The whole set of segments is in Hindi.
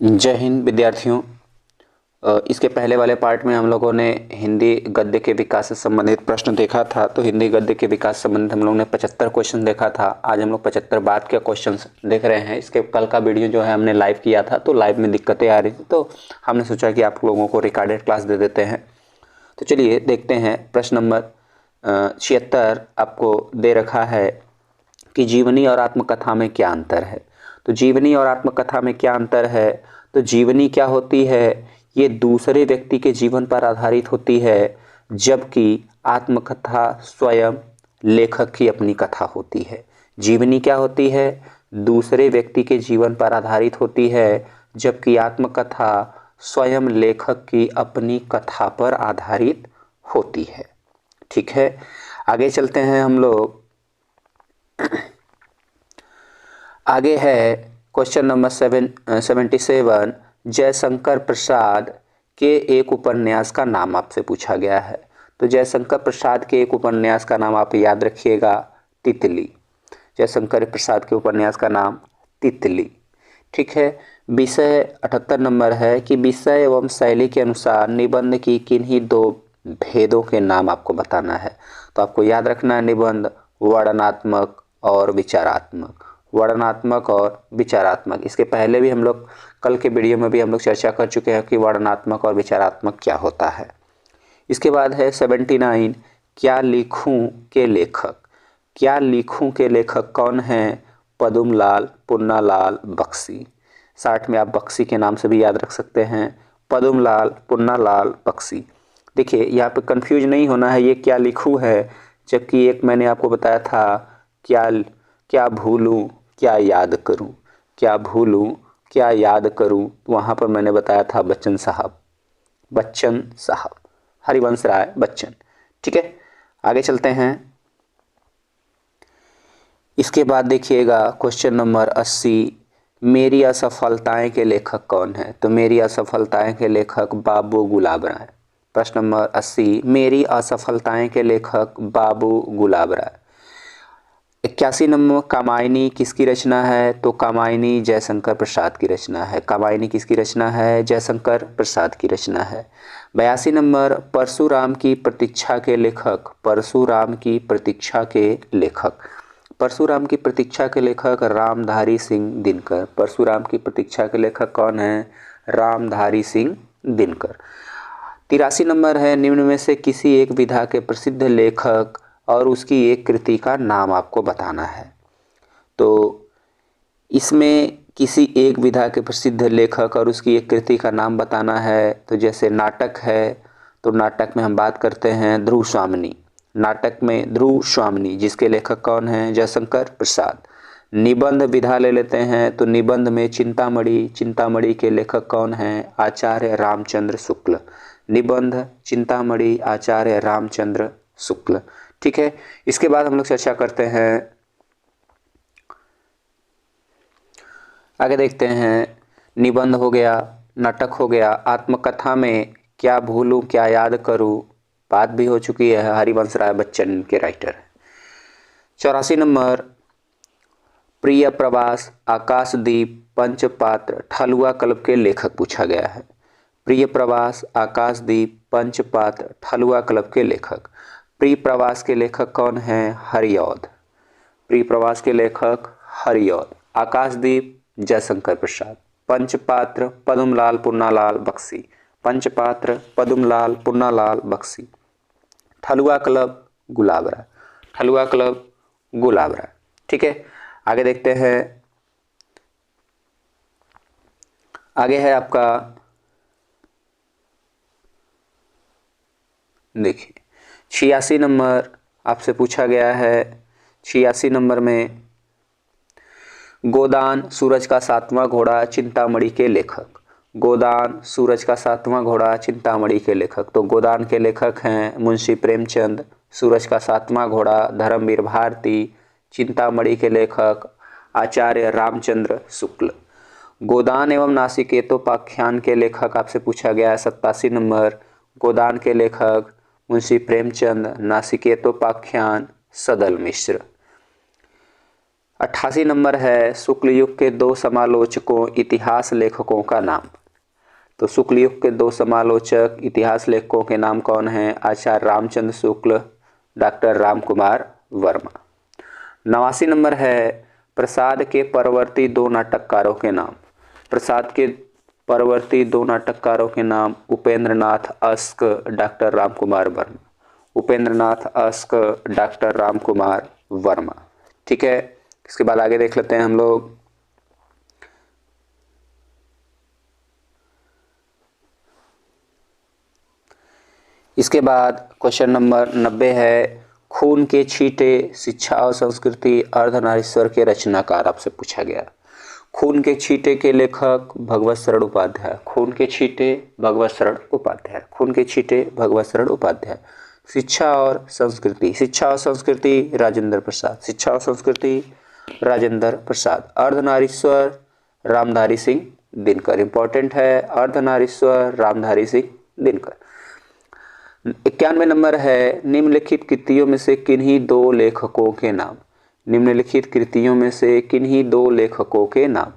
जय हिंद विद्यार्थियों। इसके पहले वाले पार्ट में हम लोगों ने हिंदी गद्य के विकास से संबंधित प्रश्न देखा था। तो हिंदी गद्य के विकास से संबंधित हम लोगों ने 75 क्वेश्चन देखा था। आज हम लोग 75 बाद के क्वेश्चन देख रहे हैं। इसके कल का वीडियो जो है हमने लाइव किया था, तो लाइव में दिक्कतें आ रही थी, तो हमने सोचा कि आप लोगों को रिकॉर्डेड क्लास दे देते हैं। तो चलिए देखते हैं। प्रश्न नंबर 76 आपको दे रखा है कि जीवनी और आत्मकथा में क्या अंतर है। तो जीवनी और आत्मकथा में क्या अंतर है? तो जीवनी क्या होती है? ये दूसरे व्यक्ति के जीवन पर आधारित होती है, जबकि आत्मकथा स्वयं लेखक की अपनी कथा होती है। जीवनी क्या होती है? दूसरे व्यक्ति के जीवन पर आधारित होती है, जबकि आत्मकथा स्वयं लेखक की अपनी कथा पर आधारित होती है। ठीक है, आगे चलते हैं हम लोग। आगे है क्वेश्चन नंबर 77। जयशंकर प्रसाद के एक उपन्यास का नाम आपसे पूछा गया है। तो जयशंकर प्रसाद के एक उपन्यास का नाम आप याद रखिएगा, तितली। जयशंकर प्रसाद के उपन्यास का नाम तितली। ठीक है। विषय 78 नंबर है कि विषय एवं शैली के अनुसार निबंध की किन्हीं दो भेदों के नाम आपको बताना है। तो आपको याद रखना है निबंध वर्णनात्मक और विचारात्मक। वर्णनात्मक और विचारात्मक, इसके पहले भी हम लोग कल के वीडियो में भी हम लोग चर्चा कर चुके हैं कि वर्णनात्मक और विचारात्मक क्या होता है। इसके बाद है 79। क्या लिखूं के लेखक। क्या लिखूं के लेखक कौन हैं? पद्मलाल, पुन्नालाल, बख्शी। 60 में आप बख्शी के नाम से भी याद रख सकते हैं। पद्मलाल, पुन्नालाल, बख्शी। देखिए यहाँ पे कंफ्यूज नहीं होना है, ये क्या लिखूं है, जबकि एक मैंने आपको बताया था क्या भूलूं क्या याद करूं। क्या भूलूं क्या याद करूं, वहाँ पर मैंने बताया था बच्चन साहब, हरिवंश राय बच्चन। ठीक है, आगे चलते हैं। इसके बाद देखिएगा क्वेश्चन नंबर 80। मेरी असफलताएं के लेखक कौन है? तो मेरी असफलताएं के लेखक बाबू गुलाब राय। प्रश्न नंबर 80, मेरी असफलताएं के लेखक बाबू गुलाब राय। 81 नंबर, कामायनी किसकी रचना है? तो कामायनी जयशंकर प्रसाद की रचना है। कामायनी किसकी रचना है? जयशंकर प्रसाद की रचना है। 82 नंबर, परशुराम की प्रतीक्षा के लेखक। परशुराम की प्रतीक्षा के लेखक। परशुराम की प्रतीक्षा के लेखक रामधारी सिंह दिनकर। परशुराम की प्रतीक्षा के लेखक कौन है? रामधारी सिंह दिनकर। 83 नंबर है, निम्न में से किसी एक विधा के प्रसिद्ध लेखक और उसकी एक कृति का नाम आपको बताना है। तो इसमें किसी एक विधा के प्रसिद्ध लेखक और उसकी एक कृति का नाम बताना है। तो जैसे नाटक है, तो नाटक में हम बात करते हैं ध्रुव स्वामिनी। नाटक में ध्रुव स्वामिनी, जिसके लेखक कौन हैं? जयशंकर प्रसाद। निबंध विधा ले लेते हैं, तो निबंध में चिंतामणि। चिंतामणि के लेखक कौन हैं? आचार्य रामचंद्र शुक्ल। निबंध चिंतामणि, आचार्य रामचंद्र शुक्ल। ठीक है, इसके बाद हम लोग चर्चा करते हैं। आगे देखते हैं। निबंध हो गया, नाटक हो गया, आत्मकथा में क्या भूलूं क्या याद करूं बात भी हो चुकी है, हरिवंश राय बच्चन के राइटर। 84 नंबर, प्रिय प्रवास, आकाशदीप, पंचपात्र, ठलुआ कल्प के लेखक पूछा गया है। प्रिय प्रवास, आकाशदीप, पंचपात्र, ठलुआ कल्प के लेखक। प्रिय प्रवास के लेखक कौन हैं? हरिऔध। प्रिय प्रवास के लेखक हरिऔध। आकाशदीप जयशंकर प्रसाद। पंचपात्र पद्मलाल पुन्नालाल बख्शी। पंचपात्र पद्मलाल पुन्नालाल बख्शी। ठलुआ क्लब गुलाब राय। ठलुआ क्लब गुलाब राय। ठीक है, आगे देखते हैं। आगे है आपका, देखिए 86 नंबर आपसे पूछा गया है। 86 नंबर में गोदान सूरज का सातवां घोड़ा चिंतामणि के लेखक। गोदान सूरज का सातवां घोड़ा चिंतामणि के लेखक। तो गोदान के लेखक हैं मुंशी प्रेमचंद। सूरज का सातवां घोड़ा धर्मवीर भारती। चिंतामणि के लेखक आचार्य रामचंद्र शुक्ल। गोदान एवं नासिकेतोपाख्यान के लेखक आपसे पूछा गया है 87 नंबर। गोदान के लेखक मुंशी प्रेमचंद, नासिकेतोपाख्यान सदल मिश्र। 88 नंबर है शुक्ल युग के दो समालोचकों इतिहास लेखकों का नाम। तो शुक्ल युग के दो समालोचक इतिहास लेखकों के नाम कौन हैं? आचार्य रामचंद्र शुक्ल, डॉक्टर राम कुमार वर्मा। 89 नंबर है प्रसाद के परवर्ती दो नाटककारों के नाम। प्रसाद के परवर्ती दो नाटककारों के नाम Upendranath ask, doctor Ram Kumar Verma. Upendranath ask, doctor Ram Kumar Verma. ठीक है, इसके बाद आगे देख लेते हैं हम लोग। इसके बाद क्वेश्चन नंबर 90 है खून के छींटे शिक्षा और संस्कृति अर्धनारीश्वर के रचनाकार, आपसे पूछा गया। खून के छींटे के लेखक भगवत शरण उपाध्याय। खून के छींटे भगवत शरण उपाध्याय। खून के छींटे भगवत शरण उपाध्याय। शिक्षा और संस्कृति, शिक्षा और संस्कृति राजेंद्र प्रसाद। शिक्षा और संस्कृति राजेंद्र प्रसाद। अर्धनारीश्वर रामधारी सिंह दिनकर। इंपॉर्टेंट है, अर्धनारीश्वर रामधारी सिंह दिनकर। 91 नंबर है निम्नलिखित कृतियों में से किन्हीं दो लेखकों के नाम। निम्नलिखित कृतियों में से किन्हीं दो लेखकों के नाम।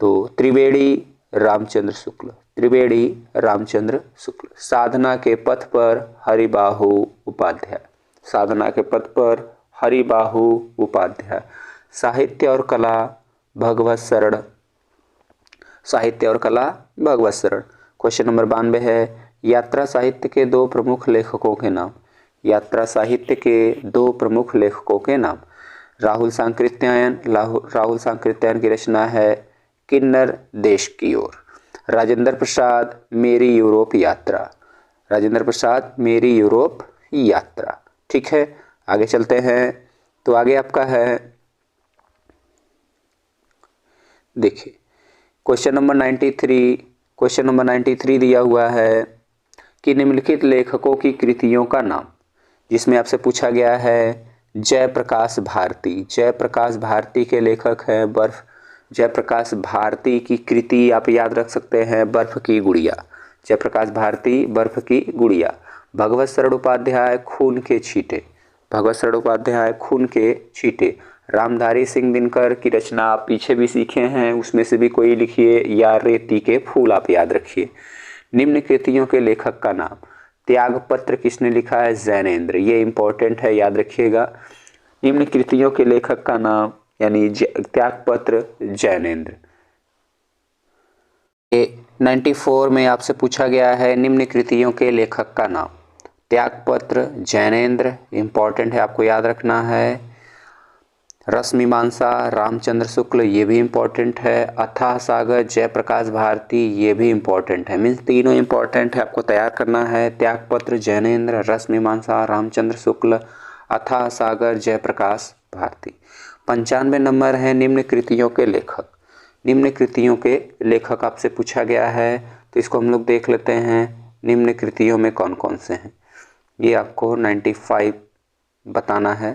तो त्रिवेणी रामचंद्र शुक्ल। त्रिवेणी रामचंद्र शुक्ल। साधना के पथ पर हरिबाहु उपाध्याय। साधना के पथ पर हरिबाहु उपाध्याय। साहित्य और कला भगवत शरण। साहित्य और कला भगवत शरण। क्वेश्चन नंबर 92 है यात्रा साहित्य के दो प्रमुख लेखकों के नाम। यात्रा साहित्य के दो प्रमुख लेखकों के नाम। राहुल सांकृत्यायन। राहुल सांकृत्यायन की रचना है किन्नर देश की ओर। राजेंद्र प्रसाद मेरी यूरोप यात्रा। राजेंद्र प्रसाद मेरी यूरोप यात्रा। ठीक है, आगे चलते हैं। तो आगे आपका है, देखिए क्वेश्चन नंबर 93। क्वेश्चन नंबर 93 दिया हुआ है कि निम्नलिखित लेखकों की कृतियों का नाम, जिसमें आपसे पूछा गया है जयप्रकाश भारती। जयप्रकाश भारती के लेखक हैं बर्फ। जयप्रकाश भारती की कृति आप याद रख सकते हैं बर्फ की गुड़िया। जयप्रकाश भारती बर्फ की गुड़िया। भगवत शरण उपाध्याय खून के छींटे। भगवत शरण उपाध्याय खून के छींटे। रामधारी सिंह दिनकर की रचना आप पीछे भी सीखे हैं, उसमें से भी कोई लिखिए, या रेती के फूल आप याद रखिए। निम्न कृतियों के लेखक का नाम। त्यागपत्र किसने लिखा है? जैनेन्द्र। ये इंपॉर्टेंट है, याद रखिएगा। निम्न कृतियों के लेखक का नाम यानी त्यागपत्र जैनेन्द्र। 94 में आपसे पूछा गया है निम्न कृतियों के लेखक का नाम। त्यागपत्र जैनेन्द्र इंपॉर्टेंट है, आपको याद रखना है। रसमीमांसा रामचंद्र शुक्ल, ये भी इम्पोर्टेंट है। अथाह सागर जयप्रकाश भारती, ये भी इम्पोर्टेंट है। मीन्स तीनों इम्पोर्टेंट है, आपको तैयार करना है। त्यागपत्र जैनेन्द्र, रसमीमांसा रामचंद्र शुक्ल, अथाह सागर जयप्रकाश भारती। 95 नंबर है निम्न कृतियों के लेखक। निम्न कृतियों के लेखक आपसे पूछा गया है, तो इसको हम लोग देख लेते हैं निम्न कृतियों में कौन कौन से हैं। ये आपको 95 बताना है,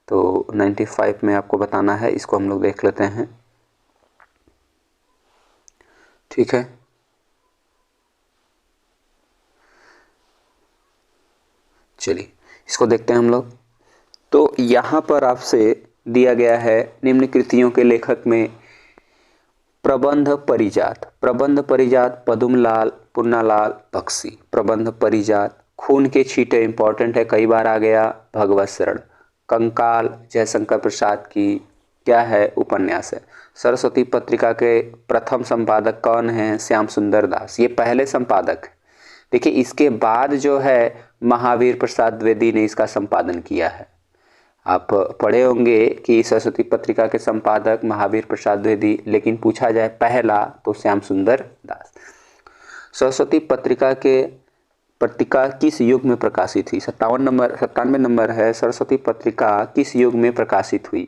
तो 95 में आपको बताना है, इसको हम लोग देख लेते हैं। ठीक है, चलिए इसको देखते हैं हम लोग। तो यहाँ पर आपसे दिया गया है निम्न कृतियों के लेखक में प्रबंध परिजात। प्रबंध परिजात पदुमलाल पुन्नालाल बख्शी। प्रबंध परिजात। खून के छींटे इंपॉर्टेंट है, कई बार आ गया, भगवत शरण। कंकाल जयशंकर प्रसाद की क्या है? उपन्यास है। सरस्वती पत्रिका के प्रथम संपादक कौन हैं? श्याम सुंदर दास, ये पहले संपादक। देखिए इसके बाद जो है महावीर प्रसाद द्विवेदी ने इसका संपादन किया है। आप पढ़े होंगे कि सरस्वती पत्रिका के संपादक महावीर प्रसाद द्विवेदी, लेकिन पूछा जाए पहला तो श्याम सुंदर दास। सरस्वती पत्रिका किस युग में प्रकाशित हुई? 97 नंबर है सरस्वती पत्रिका किस युग में प्रकाशित हुई?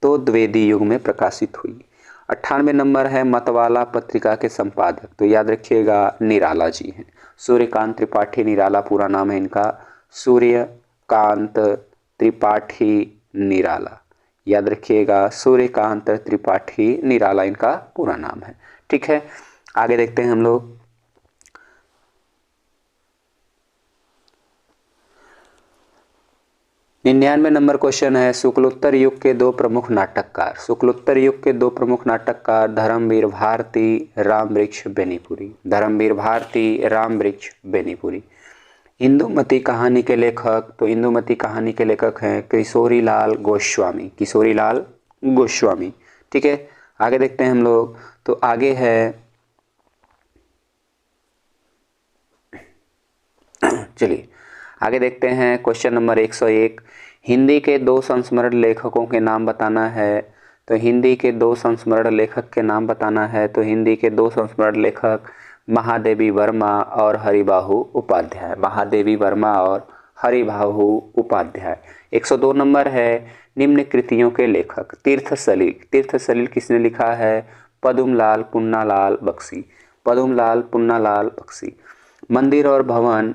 तो द्विवेदी युग में प्रकाशित हुई। 98 नंबर है मतवाला पत्रिका के संपादक, तो याद रखिएगा निराला जी हैं। सूर्यकांत त्रिपाठी निराला पूरा नाम है इनका, सूर्यकांत त्रिपाठी निराला, याद रखिएगा सूर्यकांत त्रिपाठी निराला इनका पूरा नाम है। ठीक है, आगे देखते हैं हम लोग। 99 नंबर क्वेश्चन है, शुक्लोत्तर युग के दो प्रमुख नाटककार। शुक्लोत्तर युग के दो प्रमुख नाटककार धर्मवीर भारती, रामवृक्ष बेनीपुरी। धर्मवीर भारती, रामवृक्ष बेनीपुरी। इंदुमती कहानी के लेखक, तो इंदुमती कहानी के लेखक हैं किशोरीलाल गोस्वामी। किशोरीलाल गोस्वामी। ठीक है, आगे देखते हैं हम लोग। तो आगे है, चलिए आगे देखते हैं क्वेश्चन नंबर 101। हिंदी के दो संस्मरण लेखकों के नाम बताना है। तो हिंदी के दो संस्मरण लेखक के नाम बताना है। तो हिंदी के दो संस्मरण लेखक महादेवी वर्मा और हरिबाहु उपाध्याय। महादेवी वर्मा और हरिबाहु उपाध्याय। 102 नंबर है, निम्न कृतियों के लेखक। तीर्थ सलिल। तीर्थ सलिल किसने लिखा है? पदुमलाल पुन्नालाल बख्शी। पदुमलाल पुन्नालाल बख्शी। मंदिर और भवन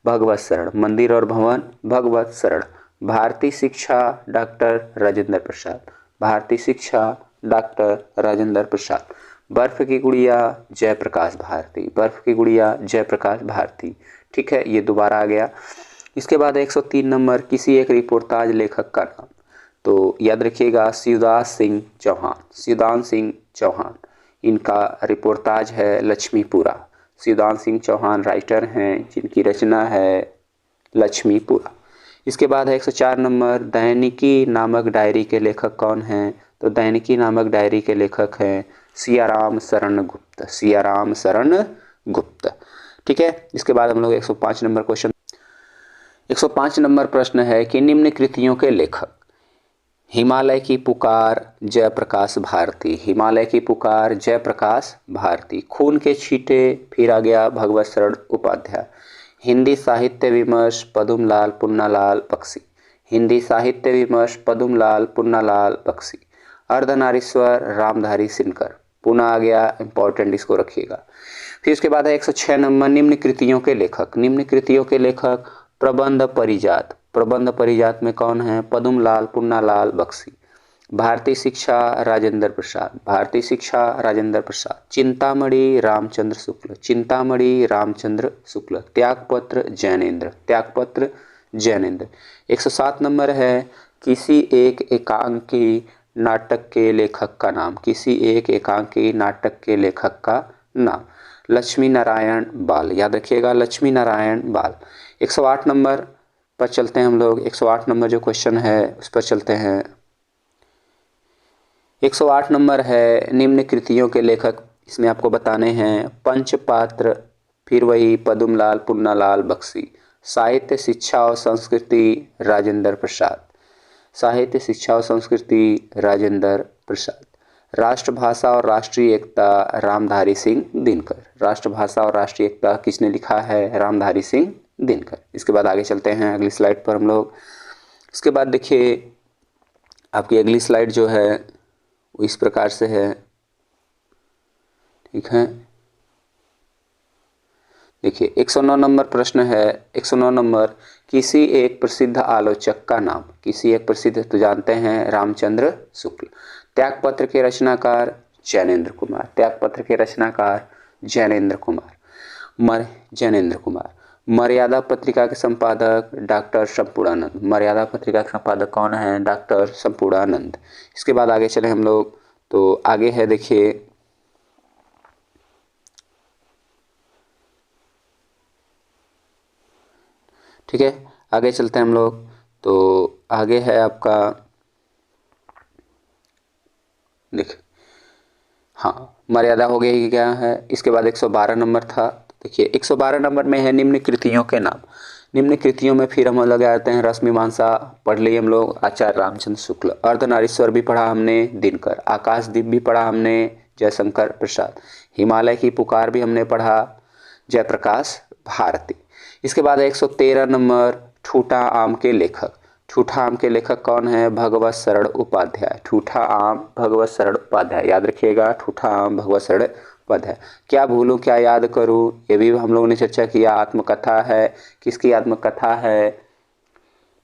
भगवत शरण। मंदिर और भवन भगवत शरण। भारतीय शिक्षा डॉक्टर राजेंद्र प्रसाद। भारतीय शिक्षा डॉक्टर राजेंद्र प्रसाद। बर्फ की गुड़िया जयप्रकाश भारती। बर्फ की गुड़िया जयप्रकाश भारती। ठीक है, ये दोबारा आ गया। इसके बाद 103 नंबर, किसी एक रिपोर्टाज लेखक का नाम। तो याद रखिएगा, शिवदास सिंह चौहान। शिवदास सिंह चौहान, इनका रिपोर्टाज है लक्ष्मीपुरा। शिवदास सिंह चौहान राइटर हैं जिनकी रचना है लक्ष्मीपुरा। इसके बाद है 104 नंबर, दैनिकी नामक डायरी के लेखक कौन हैं? तो दैनिकी नामक डायरी के लेखक हैं सियाराम शरण गुप्त। सियाराम शरण गुप्त। ठीक है, इसके बाद हम लोग 105 नंबर क्वेश्चन। 105 नंबर प्रश्न है कि निम्न कृतियों के लेखक। हिमालय की पुकार जयप्रकाश भारती। हिमालय की पुकार जयप्रकाश भारती। खून के छींटे, फिर आ गया भगवत शरण उपाध्याय। हिंदी साहित्य विमर्श पदुमलाल पुन्नालाल बख्शी। हिंदी साहित्य विमर्श पदुमलाल पुन्नालाल बख्शी। अर्धनारीश्वर रामधारी सिनकर। पुनः आ गया, इंपॉर्टेंट, इसको रखिएगा। फिर उसके बाद है 106 नंबर, निम्न कृतियों के लेखक। निम्न कृतियों के लेखक प्रबंध परिजात। प्रबंध परिजात में कौन है? पदुमलाल पुन्नालाल बख्शी। भारतीय शिक्षा राजेंद्र प्रसाद। भारतीय शिक्षा राजेंद्र प्रसाद। चिंतामणि रामचंद्र शुक्ल। चिंतामणि रामचंद्र शुक्ल। त्यागपत्र जैनेन्द्र। त्यागपत्र जैनेन्द्र। 107 नंबर है, किसी एक एकांकी नाटक के लेखक का नाम। किसी एक एकांकी नाटक के लेखक का नाम। लक्ष्मी नारायण बाल। याद रखिएगा, लक्ष्मी नारायण बाल। 108 नंबर पर चलते हैं हम लोग। 108 नंबर जो क्वेश्चन है उस पर चलते हैं। 108 नंबर है, निम्न कृतियों के लेखक। इसमें आपको बताने हैं पंचपात्र, फिर वही पदुमलाल पुन्नालाल बख्शी। साहित्य शिक्षा और संस्कृति राजेंद्र प्रसाद। साहित्य शिक्षा और संस्कृति राजेंद्र प्रसाद। राष्ट्रभाषा और राष्ट्रीय एकता रामधारी सिंह दिनकर। राष्ट्रभाषा और राष्ट्रीय एकता किसने लिखा है? रामधारी सिंह दिनकर। इसके बाद आगे चलते हैं अगली स्लाइड पर हम लोग। इसके बाद देखिए, आपकी अगली स्लाइड जो है वो इस प्रकार से है। ठीक है, देखिए 109 नंबर प्रश्न है। 109 नंबर, किसी एक प्रसिद्ध आलोचक का नाम। किसी एक प्रसिद्ध, तो जानते हैं रामचंद्र शुक्ल। त्यागपत्र के रचनाकार जैनेन्द्र कुमार। त्यागपत्र के रचनाकार जैनेन्द्र कुमार। जैनेन्द्र कुमार। मर्यादा पत्रिका के संपादक डॉक्टर संपूर्णानंद। मर्यादा पत्रिका के संपादक कौन है? डॉक्टर संपूर्णानंद। इसके बाद आगे चले हम लोग। तो आगे है, देखिए ठीक है, आगे चलते हैं हम लोग। तो आगे है आपका, देखिए हाँ, मर्यादा हो गई क्या है। इसके बाद 112 नंबर था। देखिए 112 नंबर में है निम्न कृतियों के नाम। निम्न कृतियों में फिर हम लग आते हैं, रस मीमांसा पढ़ लिए हम लोग, आचार्य रामचंद्र शुक्ल। अर्धनारीश्वर भी पढ़ा हमने, दिनकर। आकाशदीप भी पढ़ा हमने, जयशंकर प्रसाद। हिमालय की पुकार भी हमने पढ़ा, जयप्रकाश भारती। इसके बाद 113 नंबर, ठूठा आम के लेखक। ठूठा आम के लेखक कौन है? भगवत शरण उपाध्याय। ठूठा आम भगवत शरण उपाध्याय। याद रखिएगा, ठूठा आम भगवत शरण उपाध्याय। क्या भूलूं क्या याद करूं, ये भी हम लोगों ने चर्चा किया। आत्मकथा है, किसकी आत्मकथा है?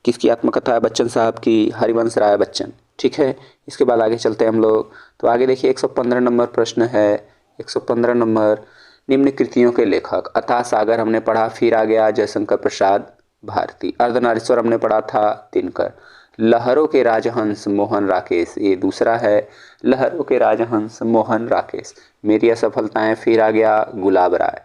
किसकी आत्मकथा है? बच्चन साहब की, हरिवंश राय बच्चन। ठीक है, इसके बाद आगे चलते हैं हम लोग। तो आगे देखिए 115 नंबर प्रश्न है। 115 नंबर, निम्न कृतियों के लेखक। अथाह सागर हमने पढ़ा, फिर आ गया जयशंकर प्रसाद भारती। अर्धनारीश्वर हमने पढ़ा था दिनकर। लहरों के राजहंस मोहन राकेश, ये दूसरा है, लहरों के राजहंस मोहन राकेश। मेरी असफलताएं, फिर आ गया गुलाब राय।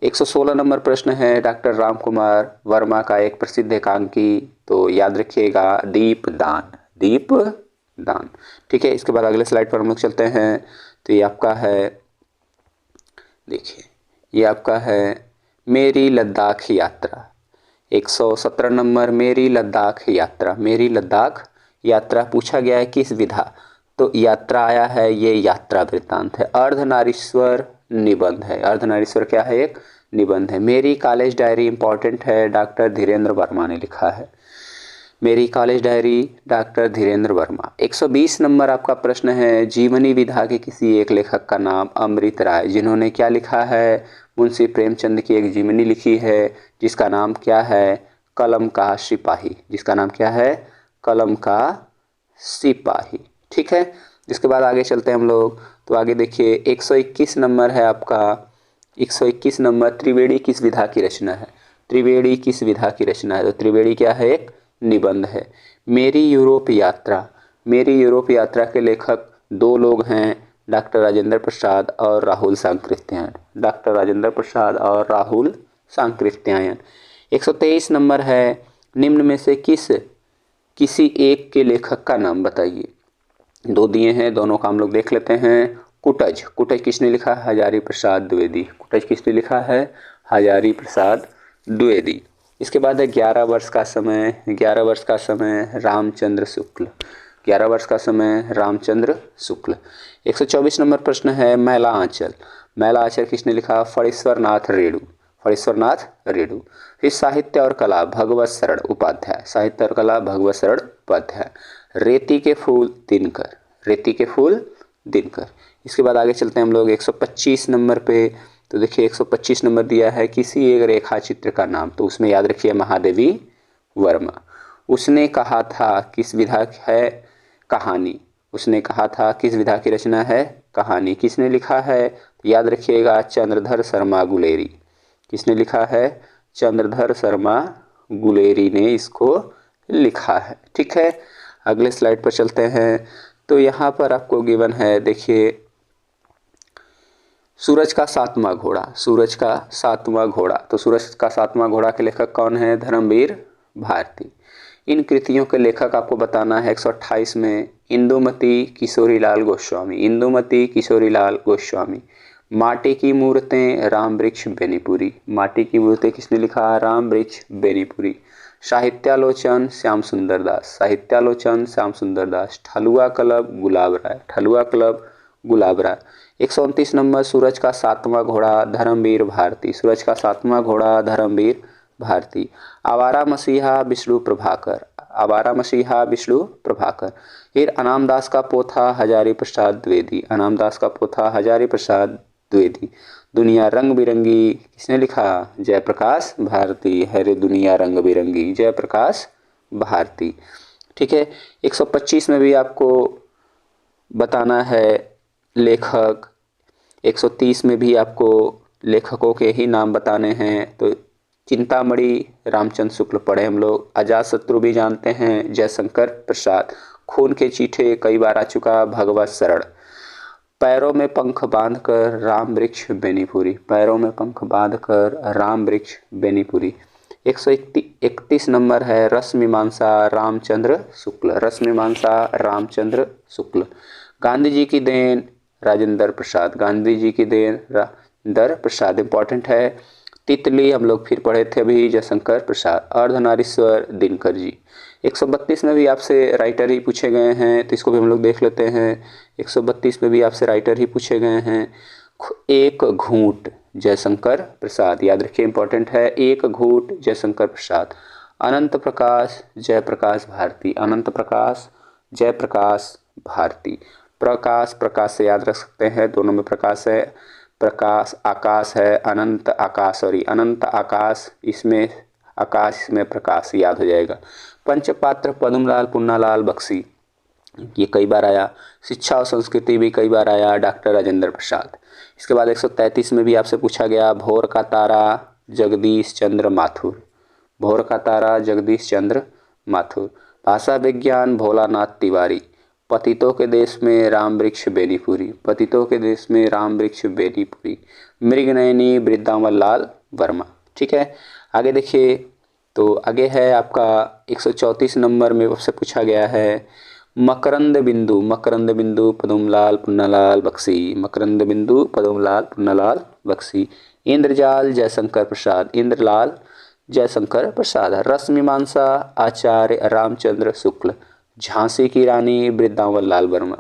116 नंबर प्रश्न है डॉक्टर राम कुमार वर्मा का एक प्रसिद्ध एकांकी, तो याद रखिएगा दीपदान, दीपदान। ठीक है, इसके बाद अगले स्लाइड पर हम लोग चलते हैं। तो ये आपका है, देखिए ये आपका है मेरी लद्दाख यात्रा। 117 नंबर मेरी लद्दाख यात्रा, मेरी लद्दाख यात्रा पूछा गया है किस विधा, तो यात्रा आया है, ये यात्रा वृत्तांत है। अर्धनारीश्वर निबंध है, अर्धनारीश्वर क्या है, एक निबंध है। मेरी कॉलेज डायरी इंपॉर्टेंट है, डॉक्टर धीरेन्द्र वर्मा ने लिखा है। मेरी college diary, doctor Dhirendra Verma. 120 number आपका प्रश्न है जीवनी विधा के किसी एक लेखक का नाम, अमृत राय, जिन्होंने क्या लिखा है, मुंशी प्रेमचंद की एक जीवनी लिखी है जिसका नाम क्या है, कलम का सिपाही, जिसका नाम क्या है, कलम का सिपाही। ठीक है, इसके बाद आगे चलते हैं हम लोग। तो आगे देखिए 121 नंबर है आपका, 121 नंबर त्रिवेणी किस विधा की रचना है, त्रिवेणी किस विधा की रचना है, तो त्रिवेणी क्या है, एक निबंध है। मेरी यूरोप यात्रा, मेरी यूरोप यात्रा के लेखक दो लोग हैं, डॉक्टर राजेंद्र प्रसाद और राहुल सांकृत्यायन, डॉक्टर राजेंद्र प्रसाद और राहुल सांकृत्यायन। 123 नंबर है निम्न में से किसी एक के लेखक का नाम बताइए। दो दिए हैं, दोनों का हम लोग देख लेते हैं। कुटज, कुटज किसने लिखा है, हजारी प्रसाद द्विवेदी, कुटज किसने लिखा है, हजारी प्रसाद द्विवेदी। इसके बाद है 11 वर्ष का समय, 11 वर्ष का समय रामचंद्र शुक्ल, 11 वर्ष का समय रामचंद्र शुक्ल। 124 नंबर प्रश्न है मैला आंचल, मैला आंचल किसने लिखा, फणीश्वर नाथ रेणु, फणीश्वर नाथ रेणु। फिर साहित्य और कला भगवत शरण उपाध्याय, साहित्य और कला भगवत शरण उपाध्याय। रेती के फूल दिनकर, रेती के फूल दिनकर। इसके बाद आगे चलते हैं हम लोग 125 नंबर पे। तो देखिए 125 नंबर दिया है किसी एक रेखा चित्र का नाम, तो उसमें याद रखिए महादेवी वर्मा। उसने कहा था किस विधा है, कहानी, उसने कहा था किस विधा की रचना है, कहानी। किसने लिखा है, याद रखिएगा चंद्रधर शर्मा गुलेरी, किसने लिखा है, चंद्रधर शर्मा गुलेरी ने इसको लिखा है। ठीक है, अगले स्लाइड पर चलते हैं। तो यहाँ पर आपको गिवन है, देखिए सूरज का सातवां घोड़ा, सूरज का सातवां घोड़ा, तो सूरज का सातवां घोड़ा के लेखक कौन है, धर्मवीर भारती। इन कृतियों के लेखक आपको बताना है 128 में इंदुमती किशोरीलाल गोस्वामी, इंदुमती किशोरीलाल गोस्वामी। माटी की मूर्तें राम वृक्ष बेनीपुरी, माटी की मूर्तें किसने लिखा, राम वृक्ष बेनीपुरी। साहित्यालोचन श्याम सुंदर दास, साहित्यालोचन श्याम सुंदर दास। ठलुआ क्लब गुलाब राय, ठलुआ क्लब गुलाब राय। 129 नंबर सूरज का सातवां घोड़ा धर्मवीर भारती, सूरज का सातवां घोड़ा धर्मवीर भारती। आवारा मसीहा विष्णु प्रभाकर, आवारा मसीहा विष्णु प्रभाकर। फिर अनामदास का पोथा हजारी प्रसाद द्विवेदी, अनामदास का पोथा हजारी प्रसाद द्विवेदी। दुनिया रंग बिरंगी किसने लिखा, जयप्रकाश भारती, है रे दुनिया रंग बिरंगी, जयप्रकाश भारती। ठीक है, 125 में भी आपको बताना है लेखक, 130 में भी आपको लेखकों के ही नाम बताने हैं। तो चिंतामणि रामचंद्र शुक्ल पढ़े हम लोग, अजातशत्रु भी जानते हैं जयशंकर प्रसाद। खून के चीठे कई बार आ चुका भगवत शरण। पैरों में पंख बांधकर राम वृक्ष बेनीपुरी, पैरों में पंख बांधकर राम वृक्ष बेनीपुरी। 131 नंबर है रसमीमांसा रामचंद्र शुक्ल, रसमीमांसा रामचंद्र शुक्ल। गांधी जी की देन राजेंद्र प्रसाद, गांधी जी की देन राजेंद्र प्रसाद इंपॉर्टेंट है। तितली हम लोग फिर पढ़े थे अभी, जयशंकर प्रसाद। अर्धनारीश्वर दिनकर जी। 132 में भी आपसे राइटर ही पूछे गए हैं, तो इसको भी हम लोग देख लेते हैं। 132 में भी आपसे राइटर ही पूछे गए हैं। एक घूंट जयशंकर प्रसाद, याद रखिए इंपॉर्टेंट है, एक घूंट जयशंकर प्रसाद। अनंत प्रकाश जयप्रकाश भारती, अनंत प्रकाश जयप्रकाश भारती। प्रकाश, प्रकाश से याद रख सकते हैं, दोनों में प्रकाश है, प्रकाश आकाश है, अनंत आकाश, सॉरी अनंत आकाश, इसमें आकाश इसमें प्रकाश, याद हो जाएगा। पंचपात्र पद्मलाल पुन्नालाल बख्शी, ये कई बार आया। शिक्षा और संस्कृति भी कई बार आया, डॉक्टर राजेंद्र प्रसाद। इसके बाद 133 में भी आपसे पूछा गया भोर का तारा जगदीश चंद्र माथुर, भोर का तारा जगदीश चंद्र माथुर। भाषा विज्ञान भोलानाथ तिवारी। पतितों के देश में राम वृक्ष बेनीपुरी, पतितों के देश में राम वृक्ष बेनीपुरी। मृगनयनी वृंदावन लाल वर्मा। ठीक है, आगे देखिए, तो आगे है आपका 134 नंबर में आपसे पूछा गया है मकरंद बिंदु, मकरंद बिंदु पदमलाल पुन्नालाल बख्शी, मकरंद बिंदु पदमलाल पुन्नालाल बख्शी। इंद्रजाल जयशंकर प्रसाद, इंद्रलाल जयशंकर प्रसाद। रस मीमांसा आचार्य रामचंद्र शुक्ल। झांसी की रानी वृंदावन लाल वर्मा,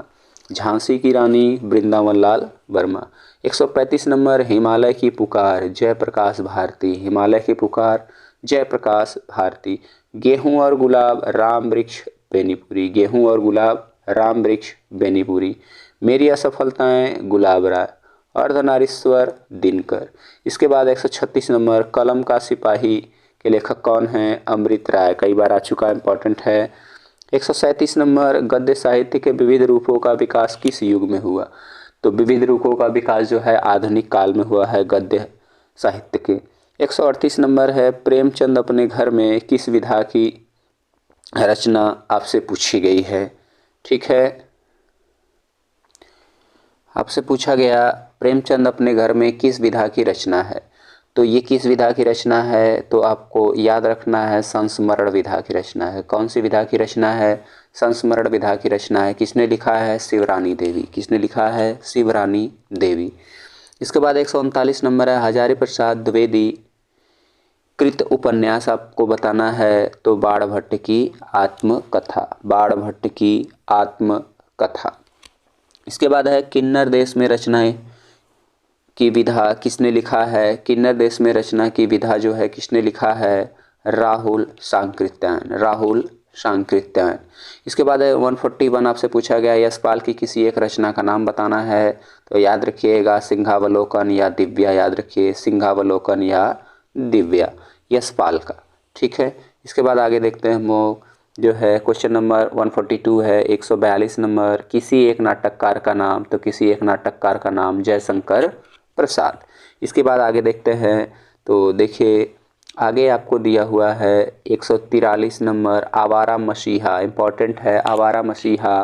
झांसी की रानी वृंदावन लाल वर्मा। 135 नंबर हिमालय की पुकार जयप्रकाश भारती, हिमालय की पुकार जयप्रकाश भारती। गेहूं और गुलाब राम वृक्ष बेनीपुरी, गेहूं और गुलाब राम वृक्ष बेनीपुरी। मेरी असफलताएं गुलाब राय, अर्धनारीश्वर दिनकर। इसके बाद 136 नंबर कलम का सिपाही के लेखक कौन हैं? अमृत राय, कई बार आ चुका, इंपॉर्टेंट है। 137 नंबर गद्य साहित्य के विविध रूपों का विकास किस युग में हुआ? तो विविध रूपों का विकास जो है आधुनिक काल में हुआ है गद्य साहित्य के। 138 नंबर है प्रेमचंद अपने घर में किस विधा की रचना आपसे पूछी गई है? ठीक है, आपसे पूछा गया प्रेमचंद अपने घर में किस विधा की रचना है। तो ये किस विधा की रचना है? तो आपको याद रखना है संस्मरण विधा की रचना है। कौन सी विधा की रचना है? संस्मरण विधा की रचना है। किसने लिखा है? शिवरानी देवी, किसने लिखा है? शिवरानी देवी। इसके बाद 139 नंबर है हजारी प्रसाद द्विवेदी कृत उपन्यास आपको बताना है। तो बाणभट्ट की आत्मकथा, बाणभट्ट की आत्मकथा। इसके बाद है किन्नर देश में रचनाएं की विधा किसने लिखा है? किन्नर देश में रचना की विधा जो है किसने लिखा है? राहुल सांकृत्यायन, राहुल सांकृत्यायन। इसके बाद है 141 आपसे पूछा गया यशपाल की किसी एक रचना का नाम बताना है। तो याद रखिएगा सिंहावलोकन या दिव्या, याद रखिए सिंहावलोकन या दिव्या यशपाल का। ठीक है, इसके बाद आगे देखते हैं हम लोग जो है क्वेश्चन नंबर 142 है 142 नंबर किसी एक नाटककार का नाम। तो किसी एक नाटककार का नाम जयशंकर प्रसाद। इसके बाद आगे देखते हैं, तो देखिए आगे आपको दिया हुआ है 143 नंबर आवारा मसीहा, इंपॉर्टेंट है। आवारा मसीहा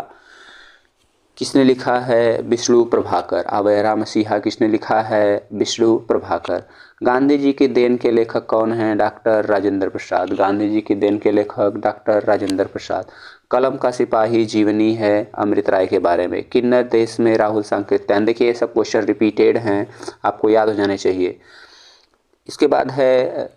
किसने लिखा है? विष्णु प्रभाकर। आवारा मसीहा किसने लिखा है? विष्णु प्रभाकर। गांधी जी की देन के लेखक कौन हैं? डॉक्टर राजेंद्र प्रसाद, गांधी जी की देन के लेखक डॉक्टर राजेंद्र प्रसाद। कलम का सिपाही जीवनी है अमृत राय के बारे में। किन्नर देश में राहुल सांकृत्यायन। देखिए ये सब क्वेश्चन रिपीटेड हैं, आपको याद हो जाने चाहिए। इसके बाद है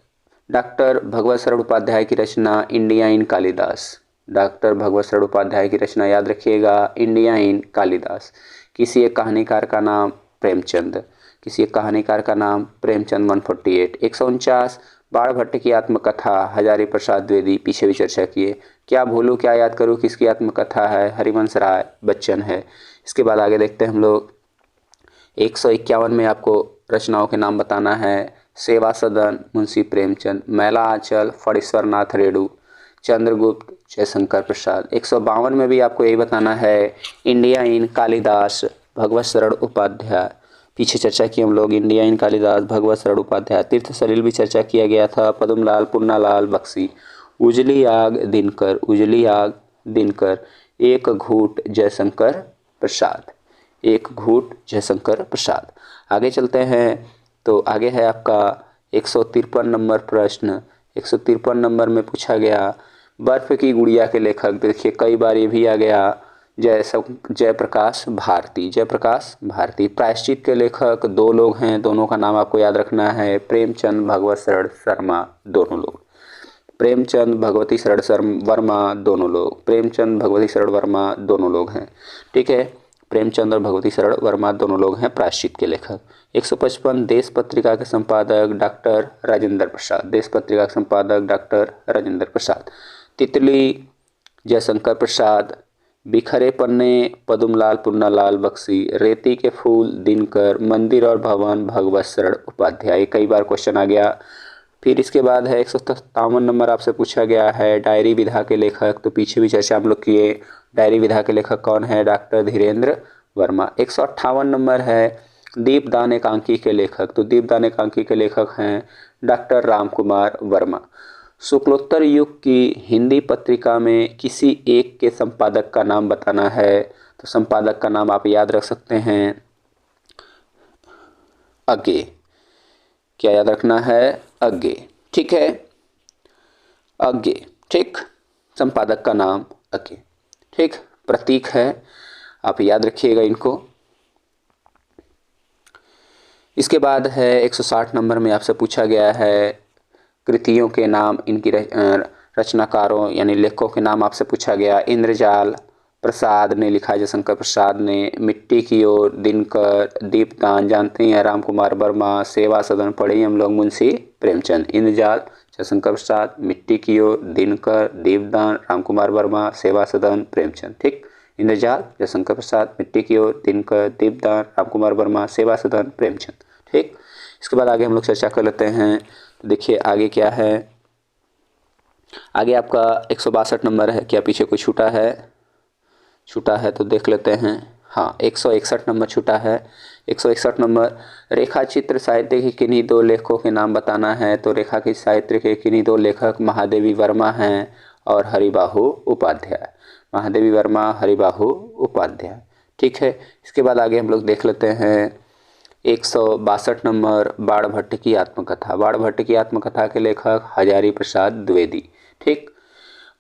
डॉक्टर भगवत शरण उपाध्याय की रचना इंडिया इन कालिदास, डॉक्टर भगवत शरण उपाध्याय की रचना याद रखिएगा इंडिया इन कालिदास। किसी एक कहानीकार का नाम प्रेमचंद, किसी एक कहानीकार का नाम प्रेमचंद। 148 149 बाणभट्ट की आत्मकथा हजारी प्रसाद द्विवेदी, पीछे भी चर्चा किए। क्या भूलूं क्या याद करूं किसकी आत्मकथा है? हरिवंश राय बच्चन है। इसके बाद आगे देखते हैं हम लोग 151 में आपको रचनाओं के नाम बताना है। सेवा सदन मुंशी प्रेमचंद, मैला आंचल फणीश्वर नाथ रेणु, चंद्रगुप्त जयशंकर प्रसाद। 152 में भी आपको यही बताना है इंडिया इन कालिदास भगवत शरण उपाध्याय, पीछे चर्चा की हम लोग इंडिया इन कालिदास भगवत शरण उपाध्याय। तीर्थ सलील भी चर्चा किया गया था, पद्मलाल पुन्नालाल बख्शी। उजली आग दिनकर, उजली आग दिनकर। एक घूट जयशंकर प्रसाद, एक घूट जयशंकर प्रसाद। आगे चलते हैं, तो आगे है आपका 153 नंबर प्रश्न। 153 नंबर में पूछा गया बर्फ की गुड़िया के लेखक। देखिए कई बार ये भी आ गया जयप्रकाश भारती, जयप्रकाश भारती। प्रायश्चित के लेखक दो लोग हैं, दोनों का नाम आपको याद रखना है प्रेमचंद भगवत शरण शर्मा, दोनों लोग। प्रेमचंद भगवती शरण वर्मा दोनों लोग, प्रेमचंद भगवती शरण वर्मा दोनों लोग हैं। ठीक है, प्रेमचंद और भगवती शरण वर्मा दोनों लोग हैं प्रायश्चित के लेखक। 155 देश पत्रिका के संपादक डॉक्टर राजेंद्र प्रसाद, देश पत्रिका के संपादक डॉक्टर राजेंद्र प्रसाद। तितली जयशंकर प्रसाद, बिखरे पन्ने पद्मलाल पुन्नालाल बख्शी, रेती के फूल दिनकर, मंदिर और भवन भगवत शरण उपाध्याय। कई बार क्वेश्चन आ गया। फिर इसके बाद है 157 नंबर आपसे पूछा गया है डायरी विधा के लेखक। तो पीछे भी चर्चा हम लोग किए, डायरी विधा के लेखक कौन है? डॉक्टर धीरेन्द्र वर्मा। 158 नंबर है दीपदान एकांकी के लेखक। तो दीपदान एकांकी के लेखक हैं डॉक्टर राम कुमार वर्मा। शुक्लोत्तर युग की हिंदी पत्रिका में किसी एक के संपादक का नाम बताना है। तो संपादक का नाम आप याद रख सकते हैं, अज्ञे। क्या याद रखना है? अज्ञे। ठीक है, अज्ञे। ठीक, संपादक का नाम अज्ञे। ठीक, प्रतीक है, आप याद रखिएगा इनको। इसके बाद है 160 नंबर में आपसे पूछा गया है कृतियों के नाम, इनकी रचनाकारों यानी लेखकों के नाम आपसे पूछा गया। इंद्रजाल प्रसाद ने लिखा, जयशंकर प्रसाद ने। मिट्टी की ओर दिनकर, दीपदान जानते हैं राम कुमार वर्मा। सेवा सदन पढ़े हम लोग मुंशी प्रेमचंद। इंद्रजाल जयशंकर प्रसाद, मिट्टी की ओर दिनकर, दीपदान राम कुमार वर्मा, सेवा सदन प्रेमचंद। ठीक, इंद्रजाल जयशंकर प्रसाद, मिट्टी की ओर दिनकर, दीपदान राम कुमार वर्मा, सेवा सदन प्रेमचंद। ठीक, इसके बाद आगे हम लोग चर्चा कर लेते हैं। देखिए आगे क्या है। आगे आपका 162 नंबर है। क्या पीछे कोई छूटा है? छूटा है तो देख लेते हैं। हाँ, 161 नंबर छूटा है। 161 नंबर, रेखा चित्र साहित्य के किन्हीं दो लेखकों के नाम बताना है। तो रेखा की साहित्य के किन्हीं दो लेखक महादेवी वर्मा हैं और हरिबाहु उपाध्याय। महादेवी वर्मा, हरिबाहु उपाध्याय। ठीक है, इसके बाद आगे हम लोग देख लेते हैं 162 नंबर, बाणभट्ट की आत्मकथा। बाणभट्ट की आत्मकथा के लेखक हजारी प्रसाद द्विवेदी। ठीक,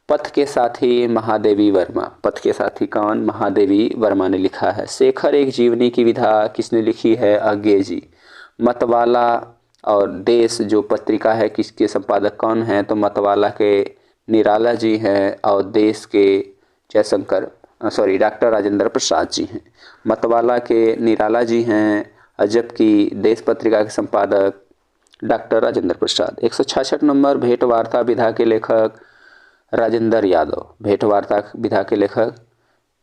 पथ के साथी महादेवी वर्मा। पथ के साथी कौन? महादेवी वर्मा ने लिखा है। शेखर एक जीवनी की विधा किसने लिखी है? अज्ञे जी। मतवाला और देश जो पत्रिका है किसके संपादक कौन है? तो मतवाला के निराला जी हैं और देश के डॉक्टर राजेंद्र प्रसाद जी हैं। मतवाला के निराला जी हैं, जबकि देश पत्रिका के संपादक डॉक्टर राजेंद्र प्रसाद। 166 नंबर, भेंट वार्ता विधा के लेखक राजेंद्र यादव। भेंट वार्ता विधा के लेखक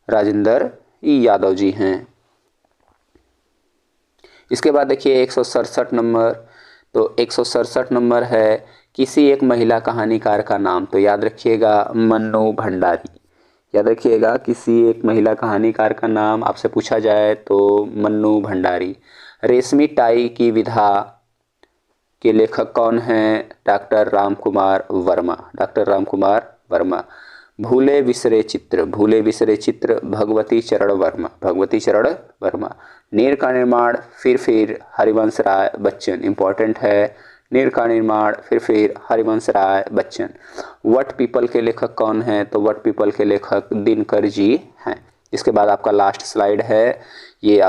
राजेंद्र यादव जी हैं। इसके बाद देखिए 167 नंबर। तो 167 नंबर है किसी एक महिला कहानीकार का नाम। तो याद रखिएगा मन्नू भंडारी। याद रखिएगा किसी एक महिला कहानीकार का नाम आपसे पूछा जाए तो मन्नू भंडारी। रेशमी टाई की विधा के लेखक कौन हैं? डॉक्टर राम कुमार वर्मा। डॉक्टर राम कुमार वर्मा। भूले बिसरे चित्र। भूले बिसरे चित्र भगवती चरण वर्मा। भगवती चरण वर्मा। नीर का निर्माण फिर हरिवंश राय बच्चन। इंपॉर्टेंट है, नीर का निर्माण फिर हरिवंश राय बच्चन। वट पीपल के लेखक कौन हैं? तो वट पीपल के लेखक दिनकर जी हैं। इसके बाद आपका लास्ट स्लाइड है, ये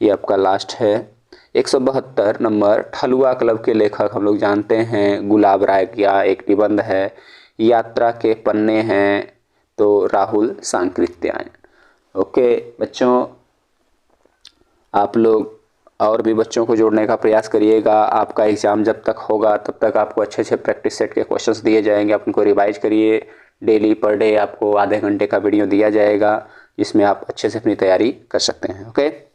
आपका लास्ट है 172 नंबर। ठलुआ क्लब के लेखक हम लोग जानते हैं गुलाब राय का एक निबंध है। यात्रा के पन्ने हैं तो राहुल सांकृत्यायन। ओके बच्चों, आप लोग और भी बच्चों को जोड़ने का प्रयास करिएगा। आपका एग्ज़ाम जब तक होगा तब तक आपको अच्छे अच्छे प्रैक्टिस सेट के क्वेश्चंस दिए जाएंगे। आप उनको रिवाइज करिए। डेली पर डे आपको आधे घंटे का वीडियो दिया जाएगा जिसमें आप अच्छे से अपनी तैयारी कर सकते हैं। ओके।